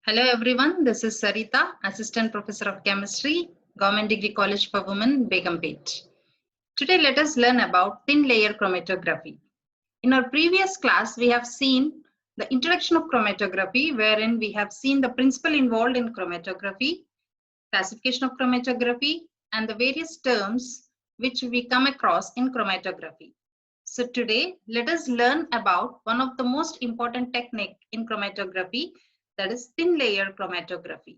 Hello everyone, this is Sarita, Assistant Professor of Chemistry, Government Degree College for Women, Begumpet. Today let us learn about thin layer chromatography. In our previous class, we have seen the introduction of chromatography, wherein we have seen the principle involved in chromatography, classification of chromatography, and the various terms which we come across in chromatography. So today, let us learn about one of the most important technique in chromatography, that is thin layer chromatography.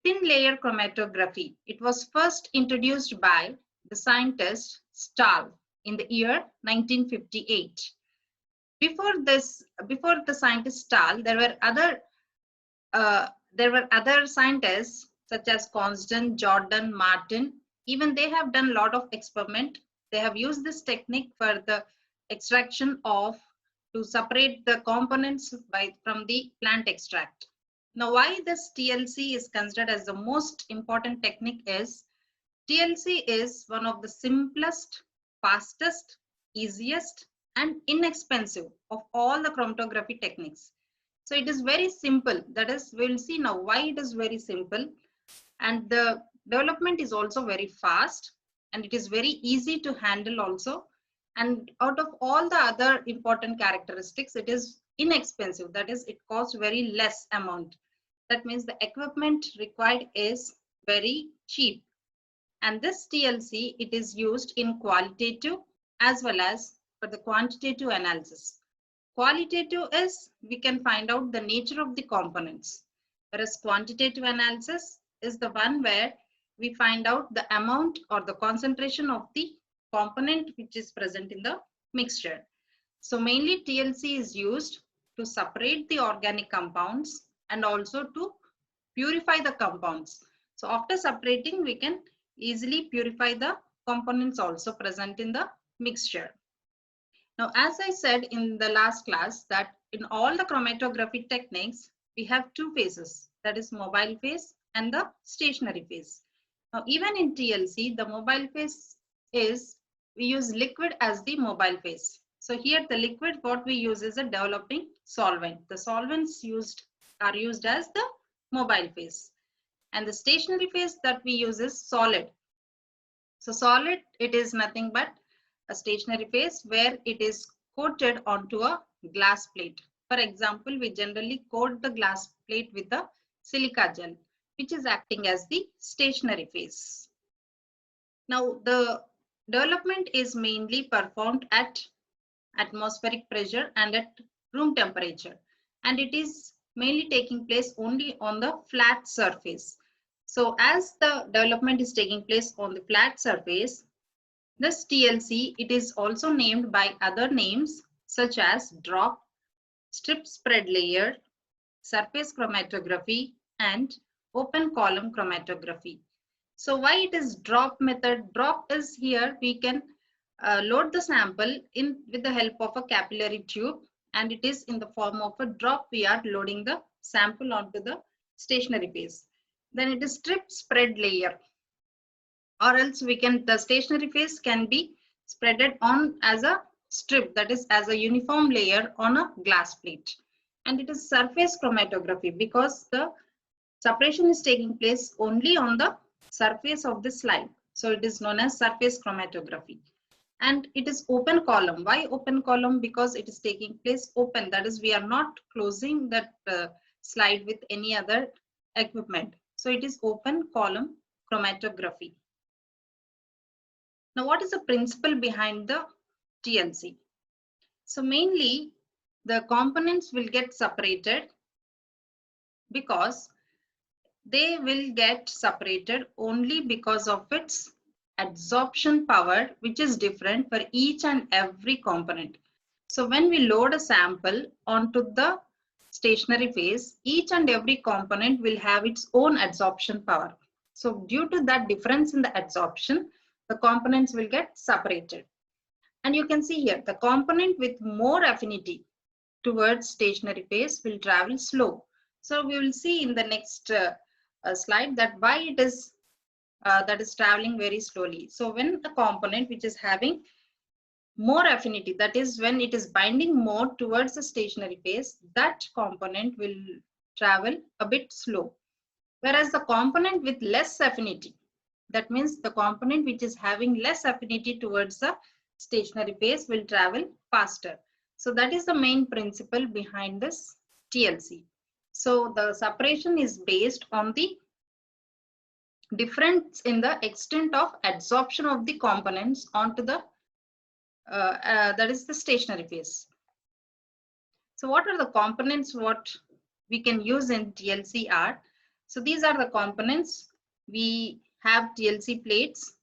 Thin layer chromatography, it was first introduced by the scientist Stahl in the year 1958. Before the scientist Stahl, there were other scientists such as Constant, Jordan, Martin. Even they have done a lot of experiment. They have used this technique for the extraction of to separate the components from the plant extract. Now, why this TLC is considered as the most important technique is TLC is one of the simplest, fastest, easiest, and inexpensive of all the chromatography techniques. So it is very simple. That is, we'll see now why it is very simple. And the development is also very fast and it is very easy to handle also. And out of all the other important characteristics, it is inexpensive. That is, it costs very less amount. That means the equipment required is very cheap. And this TLC, it is used in qualitative as well as for the quantitative analysis. Qualitative is we can find out the nature of the components, whereas quantitative analysis is the one where we find out the amount or the concentration of the component which is present in the mixture. So mainly TLC is used to separate the organic compounds and also to purify the compounds. So after separating, we can easily purify the components also present in the mixture. Now, as I said in the last class that in all the chromatography techniques, we have two phases, that is mobile phase and the stationary phase. Now, even in TLC, the mobile phase is, we use liquid as the mobile phase. So here the liquid what we use is a developing solvent. The solvents are used as the mobile phase. And the stationary phase that we use is solid. So solid, it is nothing but a stationary phase where it is coated onto a glass plate. For example, we generally coat the glass plate with a silica gel, which is acting as the stationary phase. Now, the development is mainly performed at atmospheric pressure and at room temperature, and it is mainly taking place only on the flat surface. So as the development is taking place on the flat surface, this TLC, it is also named by other names such as drop, strip spread layer, surface chromatography, and open column chromatography. So why it is drop method? Drop is here we can load the sample in with the help of a capillary tube, and it is in the form of a drop we are loading the sample onto the stationary phase. Then it is strip spread layer, or else we can, the stationary phase can be spreaded on as a strip, that is as a uniform layer on a glass plate. And it is surface chromatography because the separation is taking place only on the surface of the slide. So it is known as surface chromatography. And it is open column. Why open column? Because it is taking place open. That is, we are not closing that slide with any other equipment. So it is open column chromatography. Now, what is the principle behind the TLC? So mainly the components will get separated because they will get separated only because of its adsorption power, which is different for each and every component. So when we load a sample onto the stationary phase, each and every component will have its own adsorption power. So due to that difference in the adsorption, the components will get separated. And you can see here, the component with more affinity towards stationary phase will travel slow. So we will see in the next slide that why it is that is traveling very slowly. So when a component which is having more affinity, that is when it is binding more towards the stationary phase, that component will travel a bit slow. Whereas the component with less affinity, that means the component which is having less affinity towards the stationary phase, will travel faster. So that is the main principle behind this TLC. So the separation is based on the difference in the extent of adsorption of the components onto the that is the stationary phase. So what are the components what we can use in TLC are? So these are the components. We have TLC plates,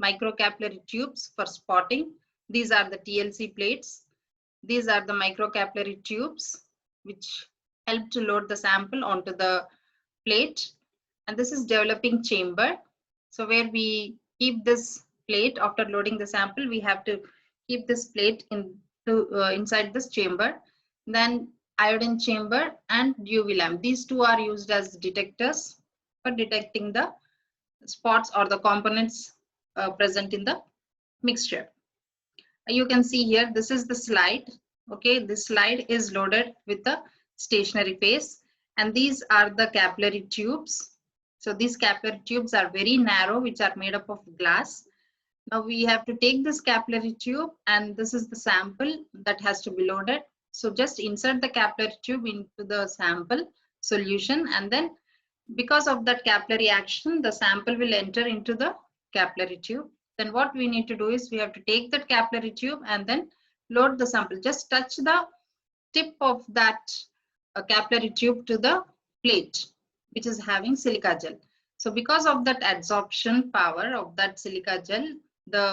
microcapillary tubes for spotting. These are the TLC plates. These are the microcapillary tubes which help to load the sample onto the plate. And this is developing chamber. So where we keep this plate after loading the sample, we have to keep this plate inside this chamber. Then iodine chamber and UV lamp. These two are used as detectors for detecting the spots or the components present in the mixture. You can see here, this is the slide. Okay, this slide is loaded with the stationary phase, and these are the capillary tubes. So these capillary tubes are very narrow, which are made up of glass. Now we have to take this capillary tube, and this is the sample that has to be loaded. So just insert the capillary tube into the sample solution, and then because of that capillary action, the sample will enter into the capillary tube. Then what we need to do is we have to take that capillary tube and then load the sample. Just touch the tip of that capillary tube to the plate which is having silica gel. So because of that adsorption power of that silica gel,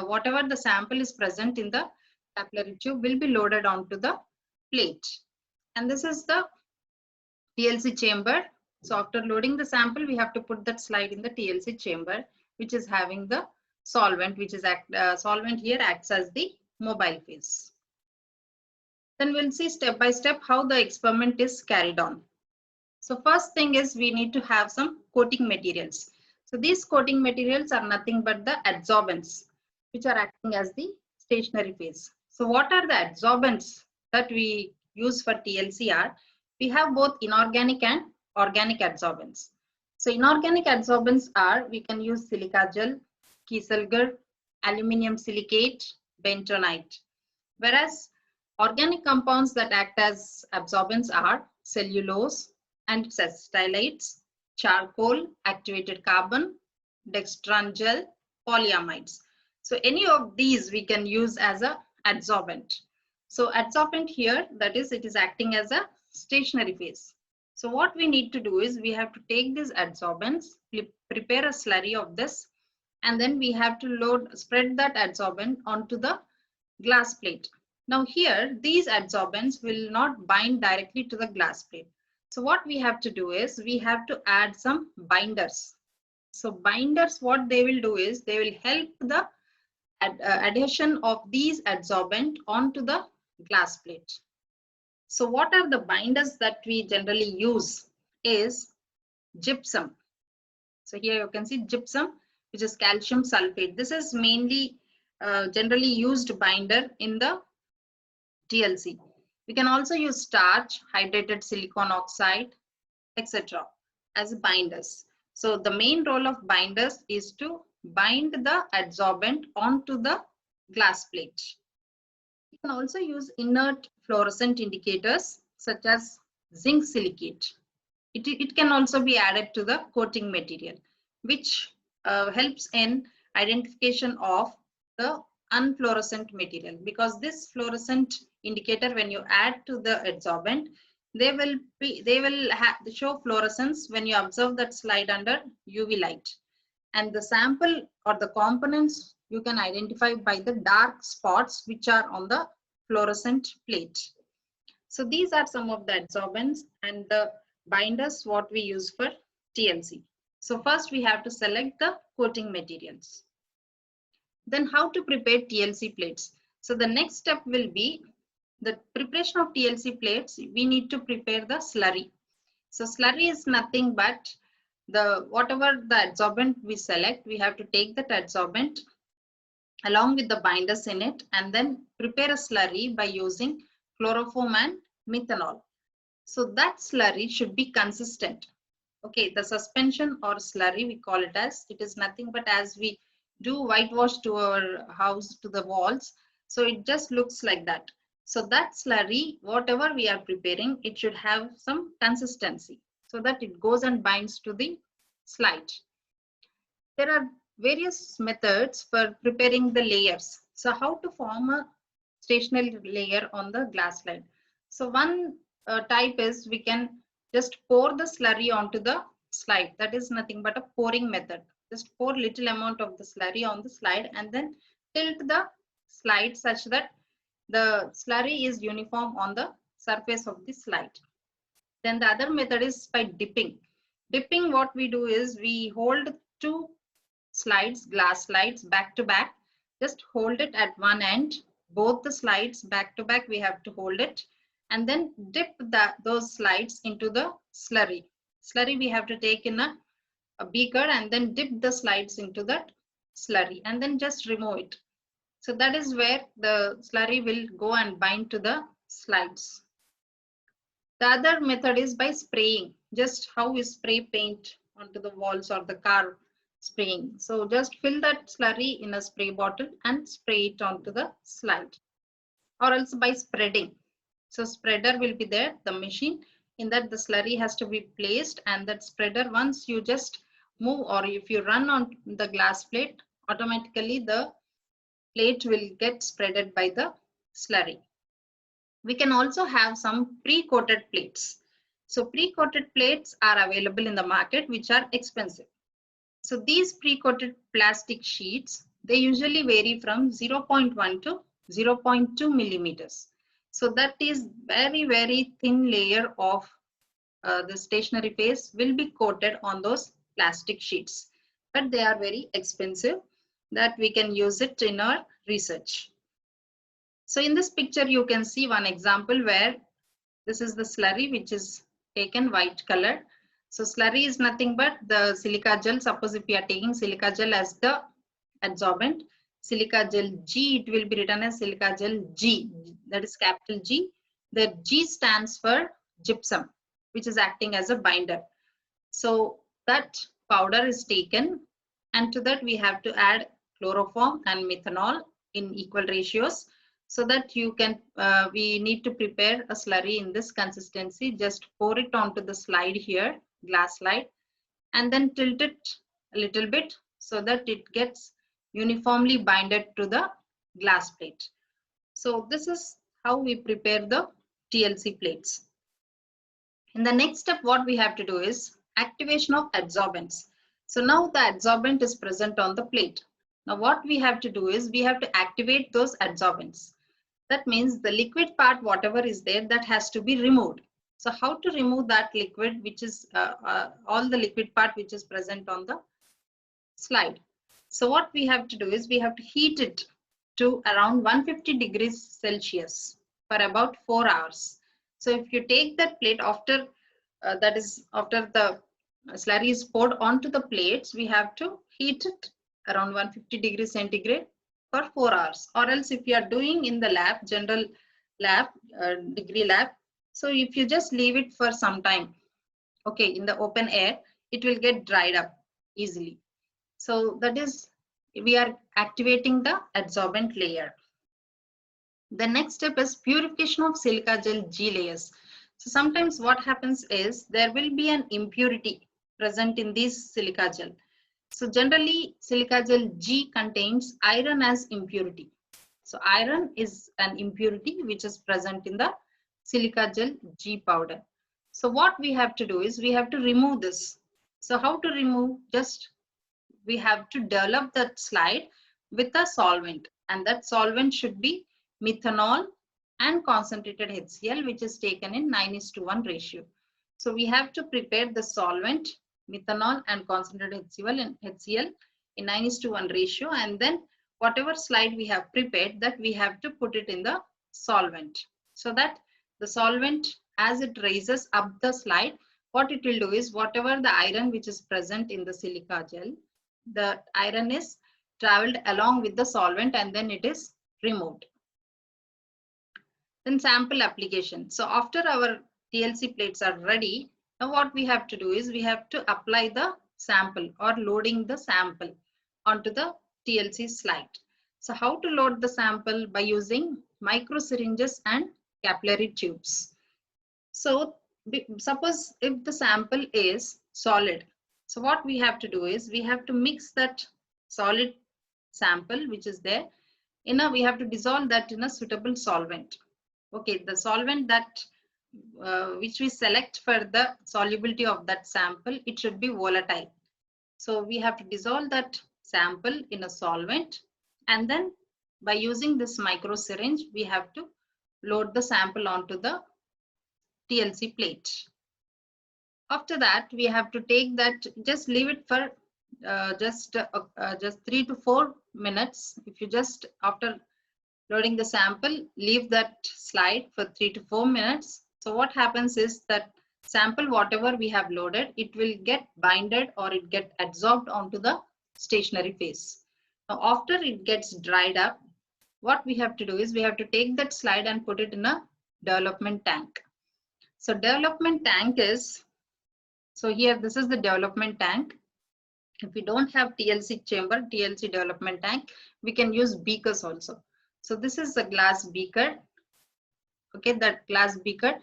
whatever the sample is present in the capillary tube will be loaded onto the plate. And this is the TLC chamber. So after loading the sample, we have to put that slide in the TLC chamber, which is having the solvent, which is solvent here acts as the mobile phase. Then we'll see step by step how the experiment is carried on. So first thing is we need to have some coating materials. So these coating materials are nothing but the adsorbents, which are acting as the stationary phase. So what are the adsorbents that we use for TLC are? We have both inorganic and organic adsorbents. So inorganic adsorbents are, we can use silica gel, kieselguhr, aluminium silicate, bentonite. Whereas organic compounds that act as absorbents are cellulose and acetylates, charcoal, activated carbon, dextran gel, polyamides. So any of these we can use as a adsorbent. So adsorbent here, that is, it is acting as a stationary phase. So what we need to do is we have to take these adsorbents, prepare a slurry of this, and then we have to spread that adsorbent onto the glass plate. Now here, these adsorbents will not bind directly to the glass plate. So what we have to do is we have to add some binders. So binders, what they will do is they will help the adhesion of these adsorbent onto the glass plate. So what are the binders that we generally use is gypsum. So here you can see gypsum, which is calcium sulfate. This is mainly generally used binder in the TLC. We can also use starch, hydrated silicon oxide, etc. as binders. So the main role of binders is to bind the adsorbent onto the glass plate. You can also use inert fluorescent indicators such as zinc silicate. It can also be added to the coating material, which helps in identification of the unfluorescent material, because this fluorescent indicator, when you add to the adsorbent, they will show fluorescence when you observe that slide under UV light. And the sample or the components you can identify by the dark spots which are on the fluorescent plate. So these are some of the adsorbents and the binders what we use for TLC. So first we have to select the coating materials. Then how to prepare TLC plates. So the next step will be the preparation of TLC plates. We need to prepare the slurry. So slurry is nothing but whatever the adsorbent we select, we have to take that adsorbent along with the binders in it and then prepare a slurry by using chloroform and methanol. So that slurry should be consistent. Okay, the suspension or slurry, we call it as, it is nothing but as we do whitewash to our house, to the walls. So it just looks like that. So that slurry, whatever we are preparing, it should have some consistency so that it goes and binds to the slide. There are various methods for preparing the layers. So how to form a stationary layer on the glass slide? So one type is we can just pour the slurry onto the slide. That is nothing but a pouring method. Just pour little amount of the slurry on the slide and then tilt the slide such that the slurry is uniform on the surface of the slide. Then the other method is by dipping. Dipping, what we do is we hold two slides, glass slides, back to back. Just hold it at one end. Both the slides back to back, we have to hold it. And then dip those slides into the slurry. Slurry we have to take in a beaker and then dip the slides into that slurry and then just remove it. So that is where the slurry will go and bind to the slides. The other method is by spraying, just how we spray paint onto the walls or the car spraying. So just fill that slurry in a spray bottle and spray it onto the slide, or else by spreading. So spreader will be there, the machine in that the slurry has to be placed, and that spreader, once you just move or if you run on the glass plate, automatically the plate will get spreaded by the slurry. We can also have some pre-coated plates. So pre-coated plates are available in the market, which are expensive. So these pre-coated plastic sheets, they usually vary from 0.1 to 0.2 millimeters. So that is very, very thin layer of the stationary phase will be coated on those plastic sheets. But they are very expensive, that we can use it in our research. So in this picture, you can see one example where this is the slurry which is taken white color. So slurry is nothing but the silica gel. Suppose if you are taking silica gel as the adsorbent, silica gel G, it will be written as silica gel G, that is capital G. The G stands for gypsum, which is acting as a binder. So that powder is taken, and to that we have to add chloroform and methanol in equal ratios, so that you can we need to prepare a slurry in this consistency. Just pour it onto the slide here, glass slide, and then tilt it a little bit so that it gets uniformly binded to the glass plate. So this is how we prepare the TLC plates. In the next step, what we have to do is activation of adsorbents. So now the adsorbent is present on the plate. Now what we have to do is we have to activate those adsorbents. That means the liquid part, whatever is there, that has to be removed. So how to remove that liquid, which is all the liquid part which is present on the slide. So what we have to do is we have to heat it to around 150 degrees Celsius for about 4 hours. So if you take that plate after that is after the slurry is poured onto the plates, we have to heat it around 150 degrees centigrade for 4 hours. Or else if you are doing in the lab, general lab, degree lab, so if you just leave it for some time, okay, in the open air, it will get dried up easily. So that is, we are activating the adsorbent layer. The next step is purification of silica gel G layers. So sometimes what happens is there will be an impurity present in this silica gel. So generally silica gel G contains iron as impurity. So iron is an impurity which is present in the silica gel G powder. So what we have to do is we have to remove this. So how to remove? Just we have to develop that slide with a solvent, and that solvent should be methanol and concentrated HCl, which is taken in 9:1 ratio. So we have to prepare the solvent, methanol and concentrated HCl in 9:1 ratio, and then whatever slide we have prepared, that we have to put it in the solvent, so that the solvent, as it raises up the slide, what it will do is whatever the iron which is present in the silica gel, the iron is traveled along with the solvent and then it is removed. Then sample application. So after our TLC plates are ready. Now what we have to do is we have to apply the sample or loading the sample onto the TLC slide. So how to load the sample? By using micro syringes and capillary tubes. So suppose if the sample is solid, so what we have to do is we have to mix that solid sample which is there we have to dissolve that in a suitable solvent. Okay, the solvent that which we select for the solubility of that sample, it should be volatile. So we have to dissolve that sample in a solvent, and then by using this micro syringe, we have to load the sample onto the TLC plate. After that, we have to take that, just leave it for just 3 to 4 minutes. If you just after loading the sample, leave that slide for 3 to 4 minutes. So what happens is that sample, whatever we have loaded, it will get binded or it get absorbed onto the stationary phase. Now after it gets dried up, what we have to do is we have to take that slide and put it in a development tank. So development tank is, so here this is the development tank. If we don't have TLC chamber, TLC development tank, we can use beakers also. So this is a glass beaker. Okay, that glass beaker,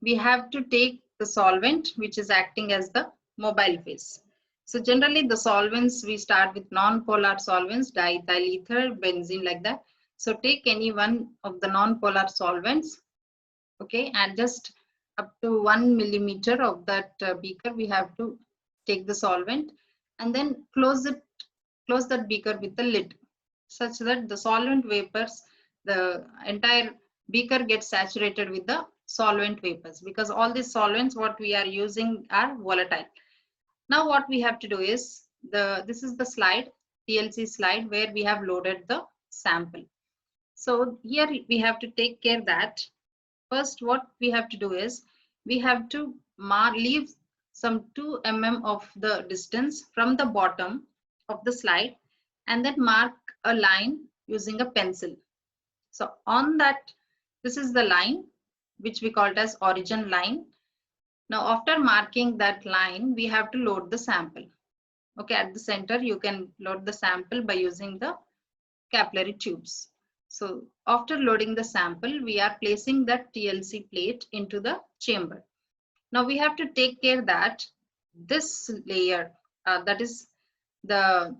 we have to take the solvent which is acting as the mobile phase. So generally the solvents, we start with non-polar solvents, diethyl ether, benzene, like that. So take any one of the non-polar solvents, okay, and just up to 1 millimeter of that beaker, we have to take the solvent and then close that beaker with the lid, such that the solvent vapors, the entire beaker gets saturated with the solvent vapors, because all these solvents what we are using are volatile. Now what we have to do is, this is the slide, TLC slide, where we have loaded the sample. So here we have to take care that first what we have to do is we have to leave some 2 mm of the distance from the bottom of the slide and then mark a line using a pencil. So on that, this is the line which we called as origin line. Now after marking that line, we have to load the sample. Okay, at the center you can load the sample by using the capillary tubes. So after loading the sample, we are placing that TLC plate into the chamber. Now we have to take care that this layer, that is the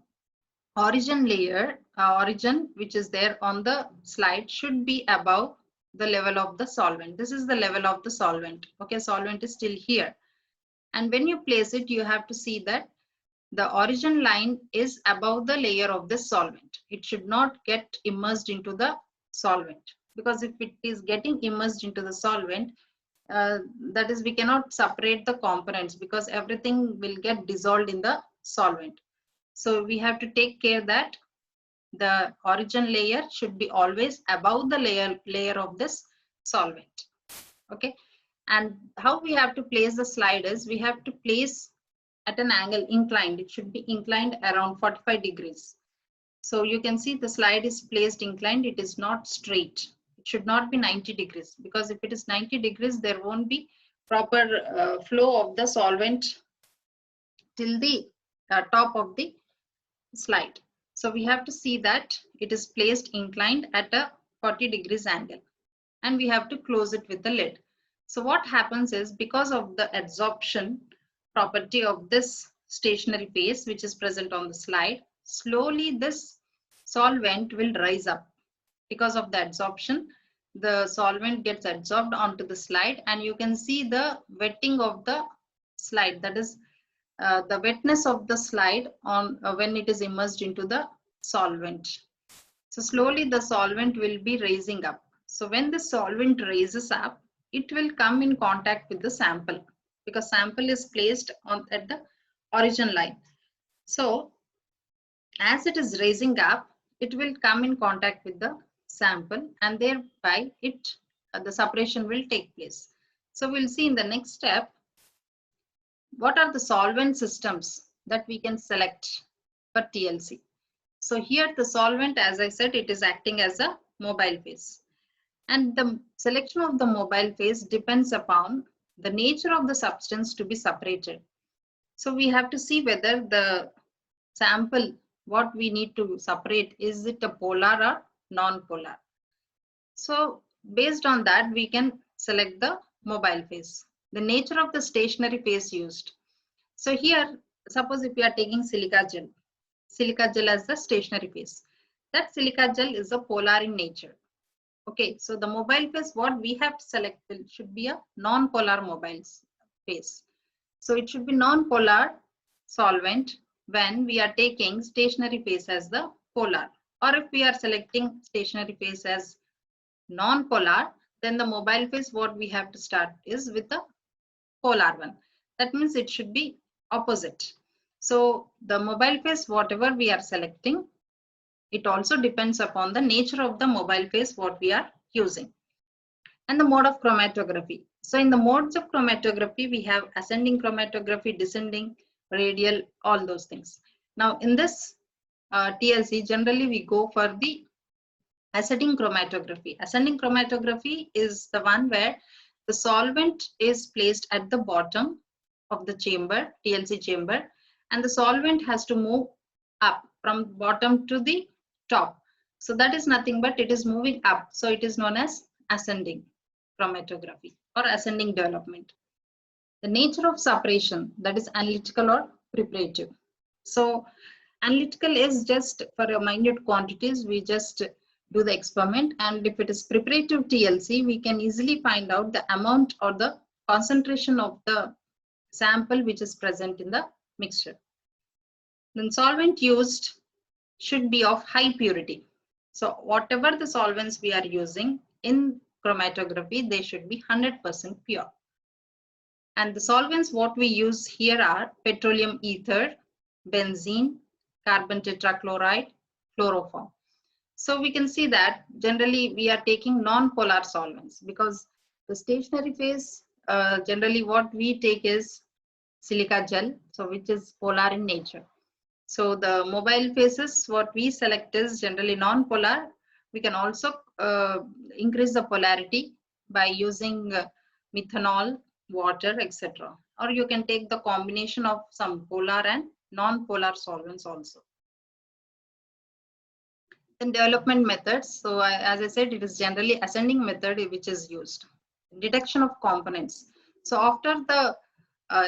origin layer, origin which is there on the slide, should be above the level of the solvent. This is the level of the solvent. Okay, solvent is still here. And when you place it, you have to see that the origin line is above the layer of the solvent. It should not get immersed into the solvent, because if it is getting immersed into the solvent, that is, we cannot separate the components because everything will get dissolved in the solvent. So we have to take care that the origin layer should be always above the layer of this solvent. Okay, and how we have to place the slide is we have to place at an angle inclined. It should be inclined around 45 degrees. So you can see the slide is placed inclined. It is not straight. It should not be 90 degrees, because if it is 90 degrees, there won't be proper flow of the solvent till the top of the slide. So we have to see that it is placed inclined at a 40 degrees angle, and we have to close it with the lid. So what happens is, because of the adsorption property of this stationary phase which is present on the slide, slowly this solvent will rise up. Because of the adsorption, the solvent gets adsorbed onto the slide, and you can see the wetting of the slide, that is the wetness of the slide on when it is immersed into the solvent. So slowly the solvent will be raising up. So when the solvent raises up, it will come in contact with the sample, because sample is placed at the origin line. So as it is raising up, it will come in contact with the sample, and thereby the separation will take place. So we'll see in the next step what are the solvent systems that we can select for TLC. So here the solvent, as I said, it is acting as a mobile phase, and the selection of the mobile phase depends upon the nature of the substance to be separated. So we have to see whether the sample, what we need to separate, is it a polar or non-polar. So based on that, we can select the mobile phase. The nature of the stationary phase used. So here, suppose if we are taking silica gel as the stationary phase, that silica gel is a polar in nature. Okay, so the mobile phase, what we have to select should be a non-polar mobile phase. So it should be non-polar solvent when we are taking stationary phase as the polar, or if we are selecting stationary phase as non-polar, then the mobile phase what we have to start is with the polar one. That means it should be opposite. So the mobile phase, whatever we are selecting, it also depends upon the nature of the mobile phase what we are using. And the mode of chromatography. So in the modes of chromatography, we have ascending chromatography, descending, radial, all those things. Now in this TLC, generally we go for the ascending chromatography. Ascending chromatography is the one where the solvent is placed at the bottom of the chamber, TLC chamber, and the solvent has to move up from bottom to the top. So that is nothing but it is moving up. So it is known as ascending chromatography or ascending development. The nature of separation, that is analytical or preparative. So analytical is just for a minute quantities, we just do the experiment, and if it is preparative TLC, we can easily find out the amount or the concentration of the sample which is present in the mixture. Then solvent used should be of high purity. So whatever the solvents we are using in chromatography, they should be 100% pure. And the solvents what we use here are petroleum ether, benzene, carbon tetrachloride, chloroform. So we can see that generally we are taking non-polar solvents because the stationary phase, generally what we take is silica gel, so which is polar in nature. So the mobile phases, what we select is generally non-polar. We can also increase the polarity by using methanol, water, etc. Or you can take the combination of some polar and non-polar solvents also. Then development methods. So as I said, it is generally ascending method which is used. Detection of components. So after the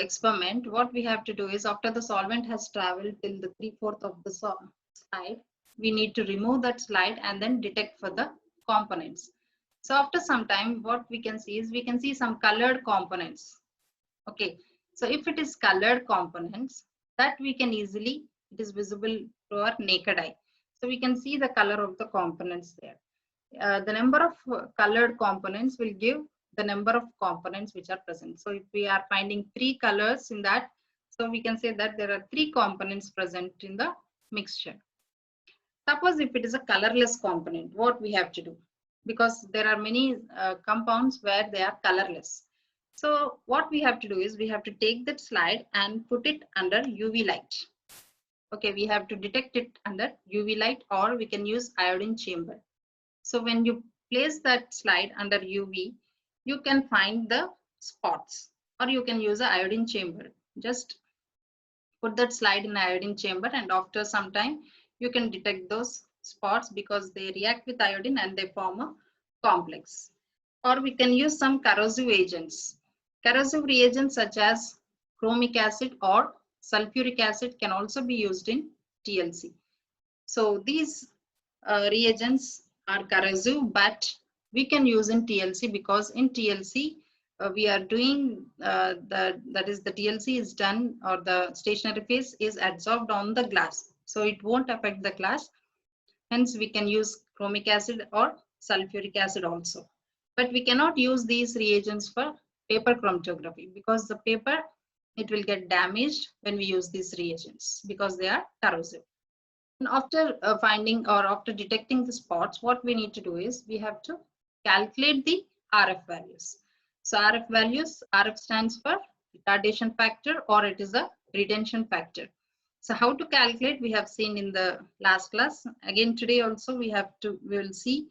experiment, what we have to do is after the solvent has traveled till the 3/4 of the slide, we need to remove that slide and then detect for the components. So after some time, what we can see is we can see some colored components. Okay, so if it is colored components, that we can easily, it is visible to our naked eye. So we can see the color of the components there. The number of colored components will give the number of components which are present. So if we are finding 3 colors in that, so we can say that there are 3 components present in the mixture. Suppose if it is a colorless component, what we have to do? Because there are many compounds where they are colorless. So what we have to do is we have to take that slide and put it under UV light. Okay, we have to detect it under UV light, or we can use iodine chamber. So when you place that slide under UV, you can find the spots, or you can use an iodine chamber. Just put that slide in iodine chamber, and after some time you can detect those spots because they react with iodine and they form a complex. Or we can use some corrosive agents. Corrosive reagents such as chromic acid or sulfuric acid can also be used in TLC. So these reagents are corrosive, but we can use in TLC because in TLC we are doing that is the TLC is done, or the stationary phase is adsorbed on the glass, so it won't affect the glass. Hence we can use chromic acid or sulfuric acid also. But we cannot use these reagents for paper chromatography because the paper, it will get damaged when we use these reagents because they are corrosive. And after finding or after detecting the spots, what we need to do is we have to calculate the RF values. So RF values, RF stands for retardation factor, or it is a retention factor. So how to calculate, we have seen in the last class. Again today also we will see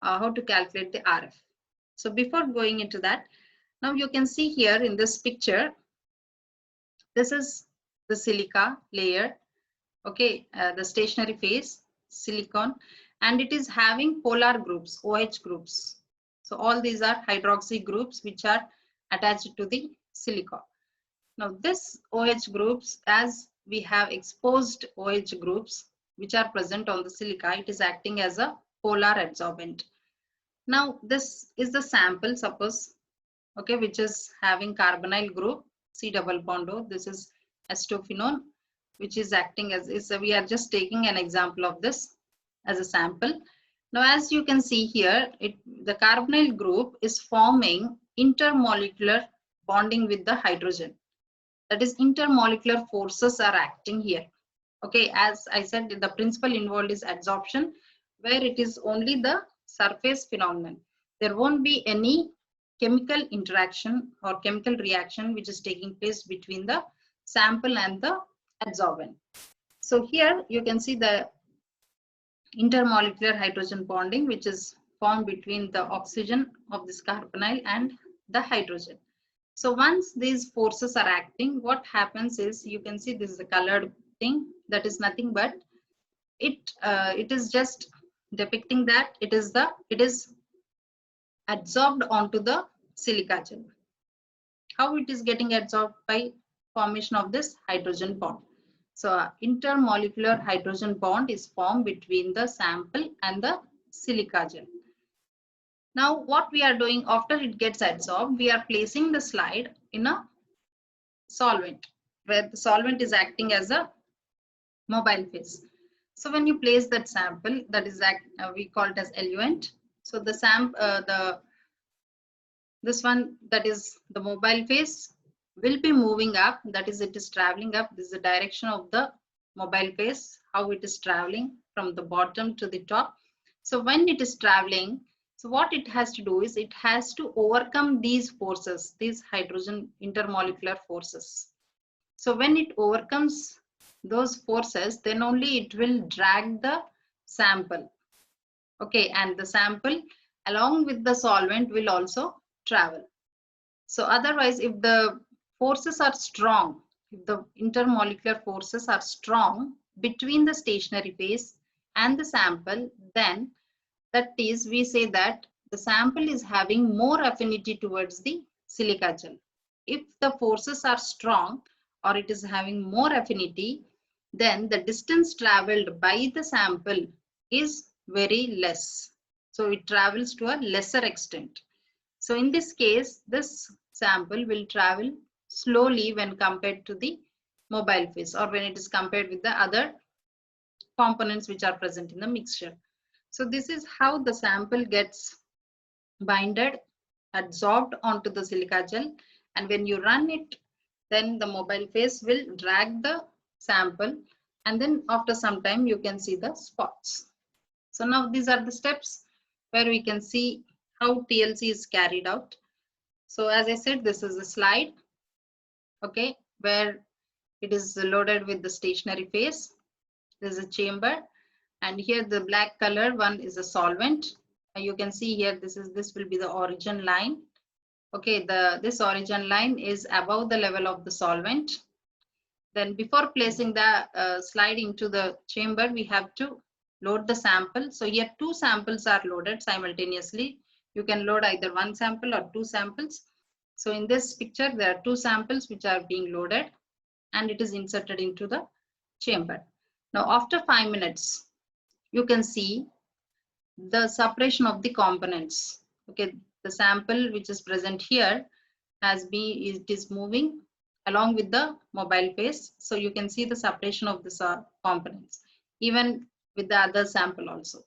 how to calculate the RF. So before going into that, Now you can see here in this picture, this is the silica layer, okay, the stationary phase silicon, and it is having polar groups, OH groups. So all these are hydroxy groups which are attached to the silica. Now this OH groups, as we have exposed OH groups which are present on the silica, it is acting as a polar adsorbent. Now this is the sample, suppose, okay, which is having carbonyl group C double bond O. This is acetophenone, which is acting as is. We are just taking an example of this as a sample. Now, as you can see here, the carbonyl group is forming intermolecular bonding with the hydrogen. That is, intermolecular forces are acting here. Okay, as I said, the principle involved is adsorption, where it is only the surface phenomenon. There won't be any chemical interaction or chemical reaction which is taking place between the sample and the adsorbent. So here you can see the intermolecular hydrogen bonding which is formed between the oxygen of this carbonyl and the hydrogen. So once these forces are acting, what happens is, you can see this is the colored thing, that is nothing but it is just depicting that it is adsorbed onto the silica gel. How it is getting adsorbed? By formation of this hydrogen bond. So intermolecular hydrogen bond is formed between the sample and the silica gel. Now what we are doing after it gets adsorbed, we are placing the slide in a solvent, where the solvent is acting as a mobile phase. So when you place that sample, that is we call it as eluent. So the this one, that is the mobile phase, will be moving up. That is, it is traveling up. This is the direction of the mobile phase, how it is traveling from the bottom to the top. So when it is traveling, so what it has to do is it has to overcome these forces, these hydrogen intermolecular forces. So when it overcomes those forces, then only it will drag the sample. Okay, and the sample along with the solvent will also travel. So otherwise, if the forces are strong, if the intermolecular forces are strong between the stationary phase and the sample, then that is, we say that the sample is having more affinity towards the silica gel. If the forces are strong or it is having more affinity, then the distance traveled by the sample is very less. So it travels to a lesser extent. So in this case, this sample will travel slowly when compared to the mobile phase, or when it is compared with the other components which are present in the mixture. So this is how the sample gets binded, adsorbed onto the silica gel, and when you run it, then the mobile phase will drag the sample, and then after some time you can see the spots. So now these are the steps where we can see how TLC is carried out. So as I said, this is a slide, okay, where it is loaded with the stationary phase. There's a chamber, and here the black color one is a solvent. You can see here, this will be the origin line. Okay, this origin line is above the level of the solvent. Then before placing the slide into the chamber, we have to load the sample. So here two samples are loaded simultaneously. You can load either one sample or two samples. So in this picture, there are two samples which are being loaded, and it is inserted into the chamber. Now after 5 minutes, you can see the separation of the components. Okay, the sample which is present here it is moving along with the mobile phase. So you can see the separation of the components, even with the other sample also.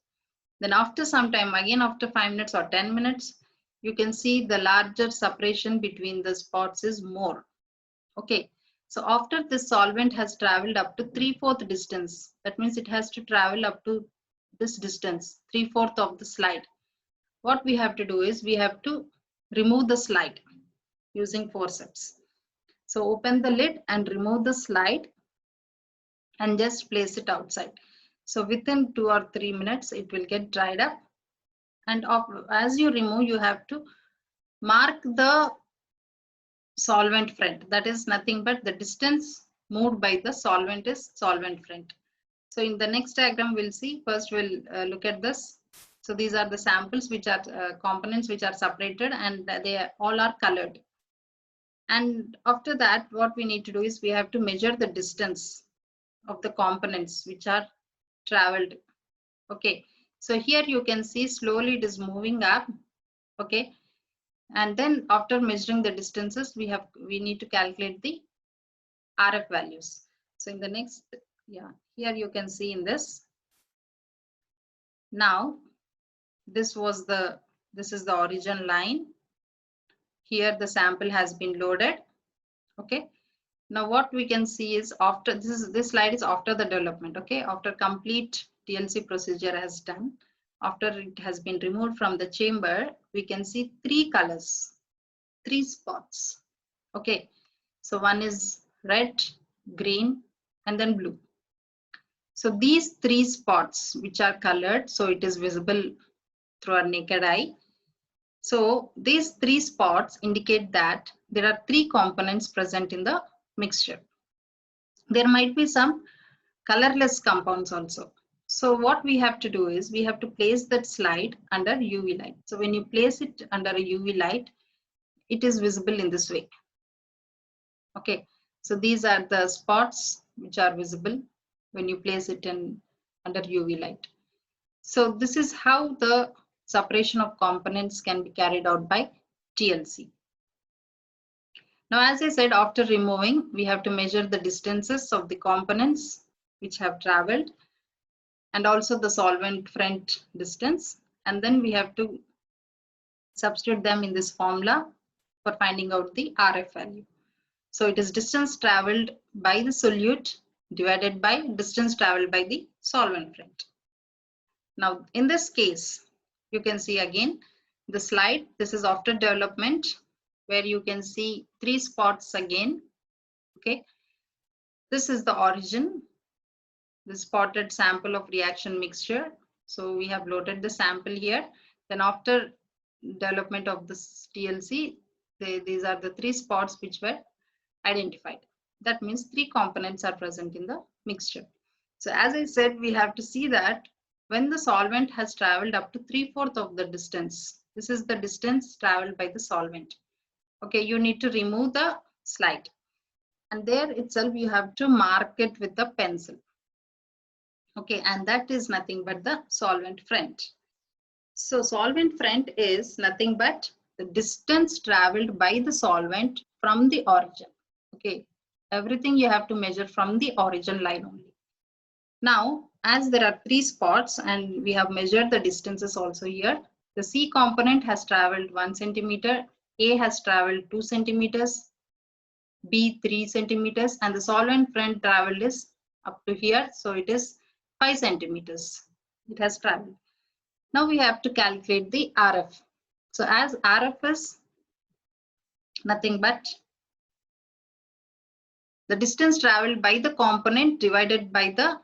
Then after some time, again after 5 minutes or 10 minutes, you can see the larger separation between the spots is more. Okay, so after this solvent has traveled up to 3/4 distance, that means it has to travel up to this distance, 3/4 of the slide. What we have to do is we have to remove the slide using forceps. So open the lid and remove the slide and just place it outside. So within 2 or 3 minutes, it will get dried up. And as you remove, you have to mark the solvent front. That is nothing but the distance moved by the solvent is solvent front. So in the next diagram, we'll see. First, we'll look at this. So these are the samples which are components which are separated, and they all are colored. And after that, what we need to do is we have to measure the distance of the components which are traveled. Okay. So here you can see slowly it is moving up. Okay. And then after measuring the distances, we need to calculate the RF values. So in the next, yeah, here you can see in this. Now, this is the origin line. Here the sample has been loaded. Okay. Now what we can see is after this slide is after the development. Okay. After complete TLC procedure has done, after it has been removed from the chamber, we can see three colors, three spots. Okay. So one is red, green, and then blue. So these three spots which are colored, so it is visible through our naked eye. So these three spots indicate that there are three components present in the mixture. There might be some colorless compounds also. So what we have to do is we have to place that slide under UV light. So when you place it under a UV light, it is visible in this way. Okay, so these are the spots which are visible when you place it under UV light. So this is how the separation of components can be carried out by TLC. Now, as I said, after removing, we have to measure the distances of the components which have traveled and also the solvent front distance. And then we have to substitute them in this formula for finding out the RF value. So it is distance traveled by the solute divided by distance traveled by the solvent front. Now, in this case, you can see again the slide. This is after development, where you can see three spots again. Okay, this is the origin, the spotted sample of reaction mixture. So we have loaded the sample here. Then after development of this TLC, these are the three spots which were identified. That means three components are present in the mixture. So as I said, we have to see that when the solvent has traveled up to 3/4 of the distance, this is the distance traveled by the solvent. Okay, you need to remove the slide, and there itself you have to mark it with a pencil. Okay, and that is nothing but the solvent front. So solvent front is nothing but the distance traveled by the solvent from the origin. Okay, everything you have to measure from the origin line only. Now, as there are three spots and we have measured the distances also here, the C component has traveled 1 centimeter, A has traveled 2 centimeters, B 3 centimeters, and the solvent front traveled is up to here. So it is 5 centimeters. It has traveled. Now we have to calculate the RF. So as RF is nothing but the distance traveled by the component divided by the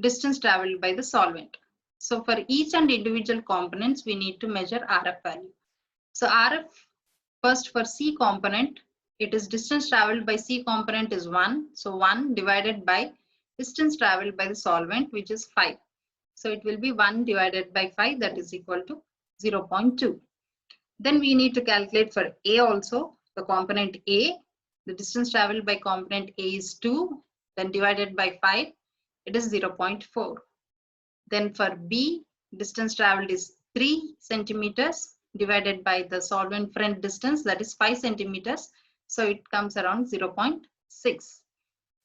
distance traveled by the solvent. So for each and individual components, we need to measure RF value. So RF, first for C component, it is distance traveled by C component is 1. So 1 divided by distance traveled by the solvent, which is 5. So it will be 1 divided by 5, that is equal to 0.2. Then we need to calculate for A also, the component A. The distance traveled by component A is 2, then divided by 5, it is 0.4. Then for B, distance traveled is 3 centimeters divided by the solvent front distance, that is 5 centimeters. So it comes around 0.6.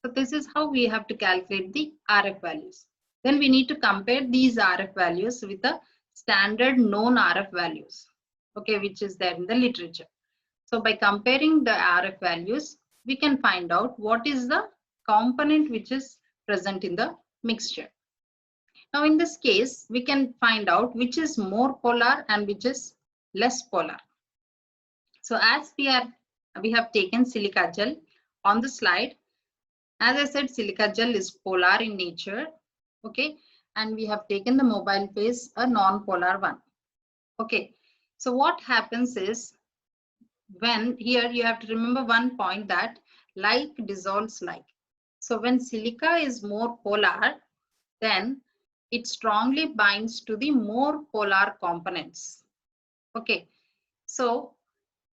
So this is how we have to calculate the RF values. Then we need to compare these RF values with the standard known RF values, okay, which is there in the literature. So by comparing the RF values, we can find out what is the component which is present in the mixture. Now in this case, we can find out which is more polar and which is less polar. So as we have taken silica gel on the slide. As I said, silica gel is polar in nature, okay, and we have taken the mobile phase, a non-polar one. Okay, so what happens is when here you have to remember one point that like dissolves like. So when silica is more polar, then it strongly binds to the more polar components. Okay, so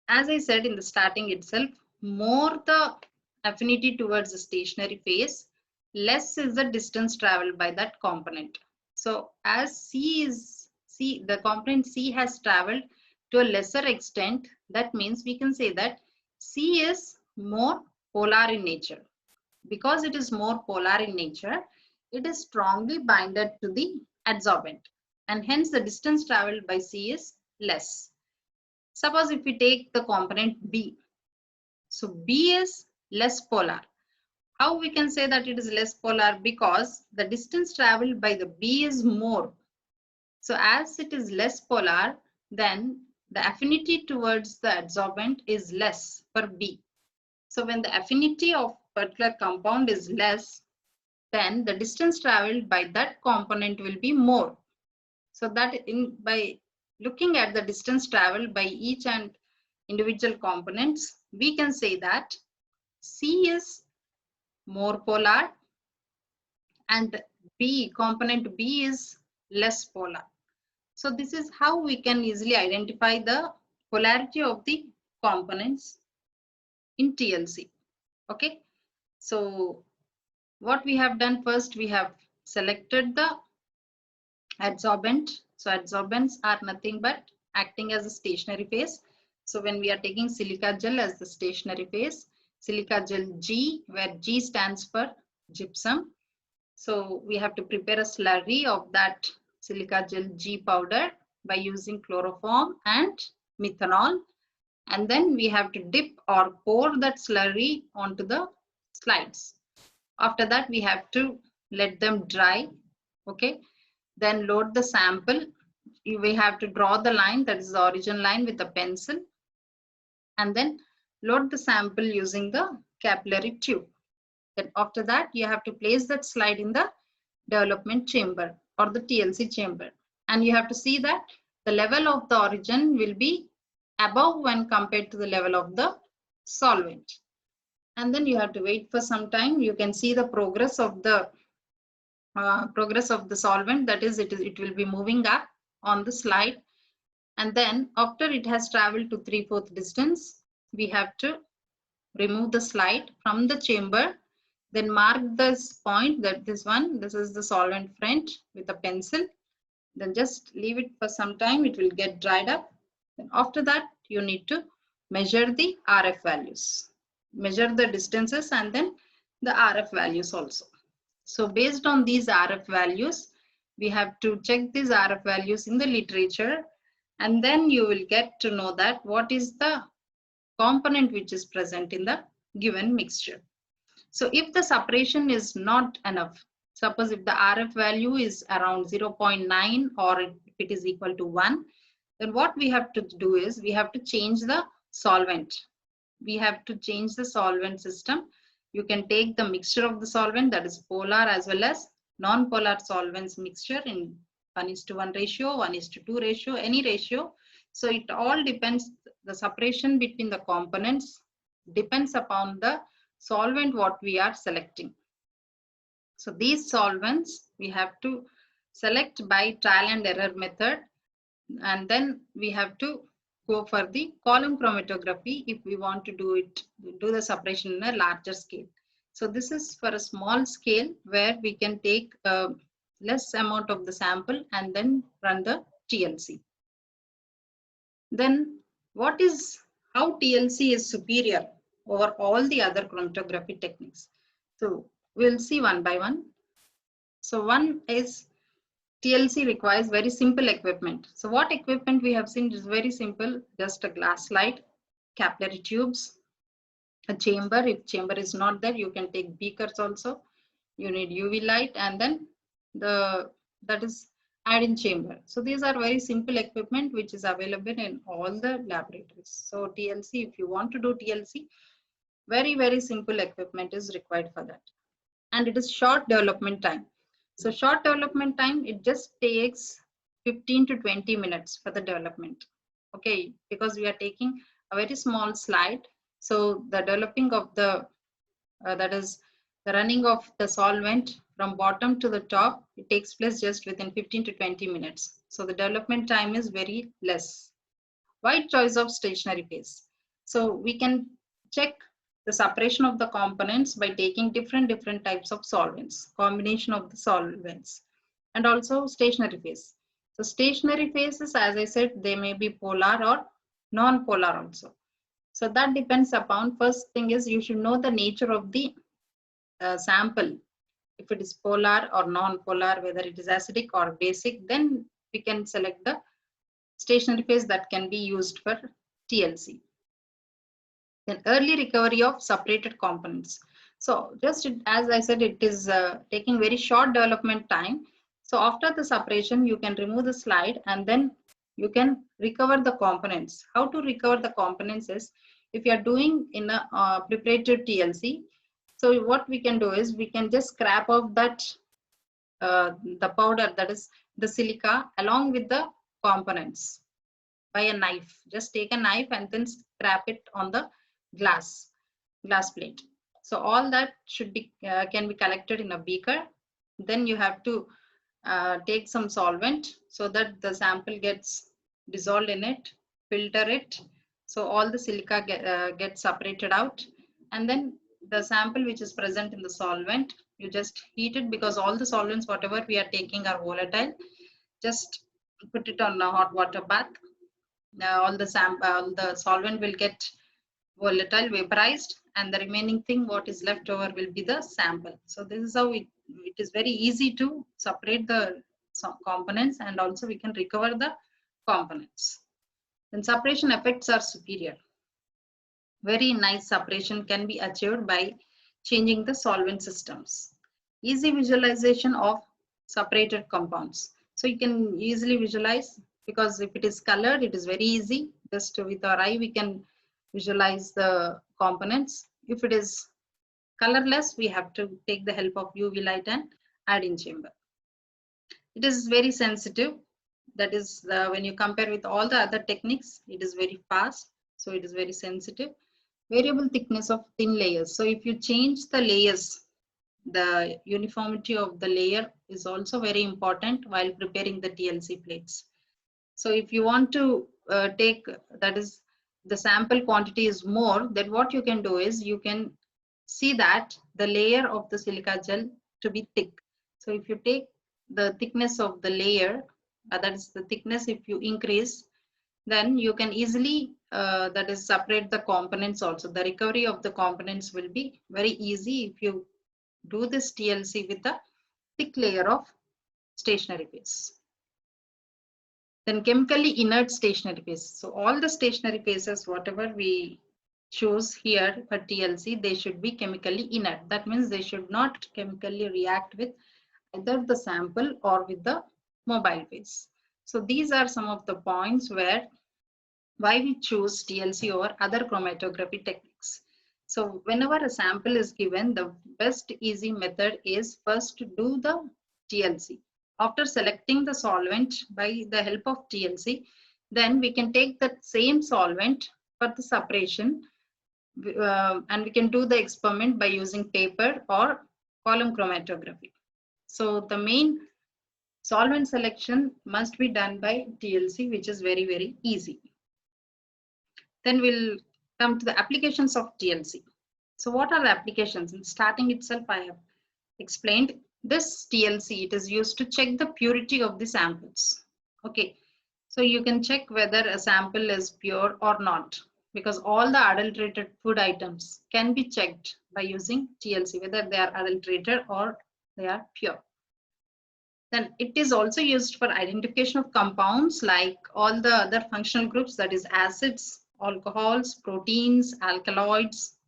as I said in the starting itself, more the affinity towards the stationary phase, less is the distance traveled by that component. So as the component C has traveled to a lesser extent, that means we can say that C is more polar in nature. Because it is more polar in nature, it is strongly binded to the adsorbent, and hence the distance traveled by C is less. Suppose if we take the component B, so B is less polar. How we can say that it is less polar? Because the distance traveled by the B is more. So as it is less polar, then the affinity towards the adsorbent is less for B. So when the affinity of particular compound is less, then the distance traveled by that component will be more. So that by looking at the distance traveled by each and individual components, we can say that C is more polar and component B is less polar. So this is how we can easily identify the polarity of the components in TLC. Okay, so what we have done first, we have selected the adsorbent. So adsorbents are nothing but acting as a stationary phase. So when we are taking silica gel as the stationary phase, silica gel G, where G stands for gypsum. So we have to prepare a slurry of that silica gel G powder by using chloroform and methanol. And then we have to dip or pour that slurry onto the slides. After that, we have to let them dry. Okay. Then load the sample. We have to draw the line, that is the origin line, with a pencil. And then load the sample using the capillary tube. Then after that, you have to place that slide in the development chamber or the TLC chamber. And you have to see that the level of the origin will be above when compared to the level of the solvent. And then you have to wait for some time. You can see the progress of the solvent, that is it will be moving up on the slide. And then after it has traveled to 3/4 distance, we have to remove the slide from the chamber. Then mark this point, that this is the solvent front, with a pencil. Then just leave it for some time, it will get dried up. Then after that, you need to measure the RF values, measure the distances, and then the RF values also. So based on these RF values, we have to check these RF values in the literature, and then you will get to know that what is the component which is present in the given mixture. So if the separation is not enough, suppose if the RF value is around 0.9 or if it is equal to 1, then what we have to do is we have to change the solvent. We have to change the solvent system. You can take the mixture of the solvent, that is polar as well as non-polar solvents mixture, in 1:1 ratio, 1:2 ratio, any ratio. So it all depends, the separation between the components depends upon the solvent what we are selecting. So these solvents we have to select by trial and error method, and then we have to go for the column chromatography if we want to do the separation in a larger scale. So this is for a small scale where we can take a less amount of the sample and then run the TLC. Then how TLC is superior over all the other chromatography techniques? So we'll see one by one. So one is TLC requires very simple equipment. So what equipment we have seen is very simple, just a glass slide, capillary tubes, a chamber. If chamber is not there, you can take beakers also. You need UV light, and then that is add-in chamber. So these are very simple equipment which is available in all the laboratories. So TLC, if you want to do TLC, very simple equipment is required for that. And it is short development time. So short development time, it just takes 15 to 20 minutes for the development. Okay, because we are taking a very small slide. So the developing of the, that is the running of the solvent from bottom to the top, it takes place just within 15 to 20 minutes. So the development time is very less. Wide choice of stationary phase. So we can check the separation of the components by taking different types of solvents, combination of the solvents, and also stationary phase. So stationary phases, as I said, they may be polar or non-polar also. So that depends upon, first thing is you should know the nature of the sample. If it is polar or non-polar, whether it is acidic or basic, then we can select the stationary phase that can be used for TLC. Then early recovery of separated components. So just as I said, it is taking very short development time. So after the separation, you can remove the slide and then you can recover the components. How to recover the components is, if you are doing in a preparative TLC, so what we can do is we can just scrap off that the powder, that is the silica, along with the components by a knife. Just take a knife and then scrap it on the glass plate. So all that should be can be collected in a beaker. Then you have to take some solvent so that the sample gets dissolved in it, filter it, so all the silica gets separated out, and then the sample which is present in the solvent, you just heat it, because all the solvents whatever we are taking are volatile. Just put it on a hot water bath. All the solvent will get volatile, vaporized, and the remaining thing what is left over will be the sample. So this is how it is very easy to separate the components, and also we can recover the components. Then separation effects are superior. Very nice separation can be achieved by changing the solvent systems. Easy visualization of separated compounds. So you can easily visualize, because if it is colored, it is very easy. Just with our eye, we can visualize the components. If it is colorless, we have to take the help of UV light and add in chamber. It is very sensitive. That is when you compare with all the other techniques, it is very fast. So it is very sensitive. Variable thickness of thin layers. So if you change the layers, the uniformity of the layer is also very important while preparing the TLC plates. So if you want to take, that is the sample quantity is more, then what you can do is you can see that the layer of the silica gel to be thick. So if you take the thickness of the layer, that is the thickness, if you increase, then you can easily that is separate the components also. The recovery of the components will be very easy if you do this TLC with a thick layer of stationary phase. Then chemically inert stationary phase. So all the stationary phases, whatever we choose here for TLC, they should be chemically inert. That means they should not chemically react with either the sample or with the mobile phase. So these are some of the points where why we choose TLC over other chromatography techniques. So whenever a sample is given, the best easy method is first to do the TLC. After selecting the solvent by the help of TLC, then we can take that same solvent for the separation, and we can do the experiment by using paper or column chromatography. So the main solvent selection must be done by TLC, which is very, very easy. Then we'll come to the applications of TLC. So what are the applications? In starting itself, I have explained this TLC. It is used to check the purity of the samples. Okay, so you can check whether a sample is pure or not, because all the adulterated food items can be checked by using TLC, whether they are adulterated or they are pure. Then it is also used for identification of compounds like all the other functional groups, that is acids, alcohols, proteins, alkaloids,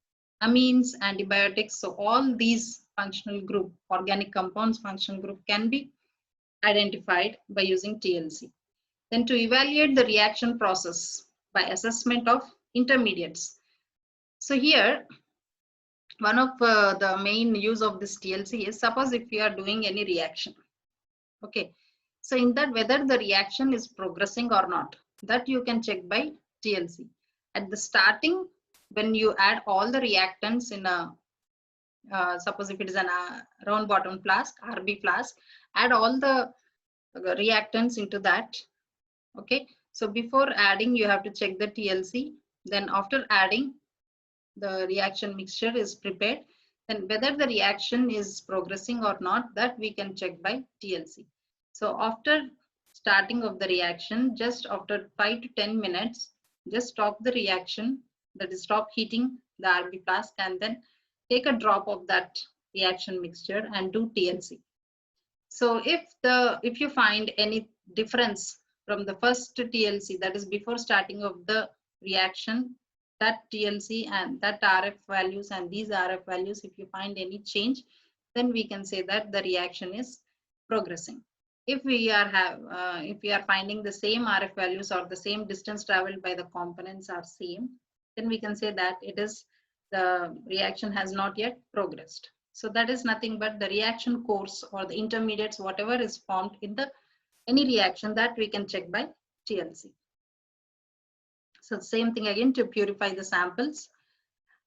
amines, antibiotics. So all these functional group, organic compounds functional group, can be identified by using TLC. Then to evaluate the reaction process by assessment of intermediates. So here, one of the main use of this TLC is, suppose if you are doing any reaction. Okay, so in that, whether the reaction is progressing or not, that you can check by TLC. At the starting, when you add all the reactants in a, suppose if it is an round bottom flask, RB flask, add all the reactants into that. Okay, so before adding, you have to check the TLC. Then after adding, the reaction mixture is prepared. Then whether the reaction is progressing or not, that we can check by TLC. So after starting of the reaction, just after 5 to 10 minutes, just stop the reaction, that is stop heating the RB flask, and then take a drop of that reaction mixture and do TLC. So if you find any difference from the first TLC, that is before starting of the reaction, that TLC and that RF values and these RF values, if you find any change, then we can say that the reaction is progressing. If we are finding the same RF values or the same distance traveled by the components are same, then we can say that the reaction has not yet progressed. So that is nothing but the reaction course or the intermediates, whatever is formed in any reaction, that we can check by TLC. So same thing again to purify the samples.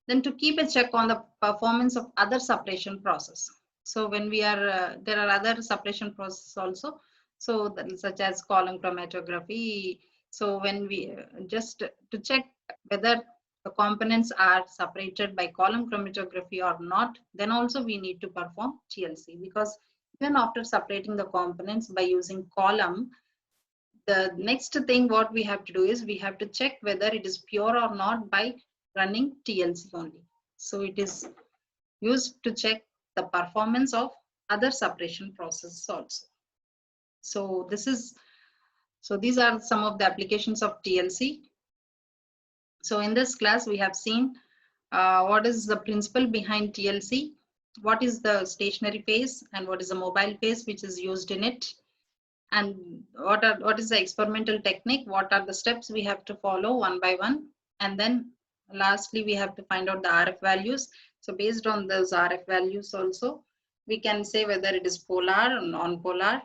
Then to keep a check on the performance of other separation process. So when we are, there are other separation processes also. So such as column chromatography. So when we just to check whether the components are separated by column chromatography or not, then also we need to perform TLC, because even after separating the components by using column, the next thing what we have to do is we have to check whether it is pure or not by running TLC only. So it is used to check the performance of other separation processes also. So these are some of the applications of TLC. So in this class, we have seen what is the principle behind TLC, what is the stationary phase, and what is the mobile phase which is used in it, and what is the experimental technique, what are the steps we have to follow one by one, and then lastly we have to find out the RF values. So based on those RF values also, we can say whether it is polar or non-polar,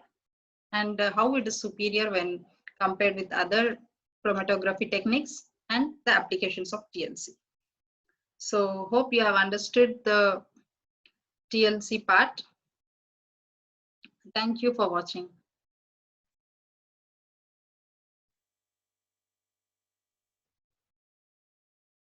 and how it is superior when compared with other chromatography techniques and the applications of TLC. So hope you have understood the TLC part. Thank you for watching.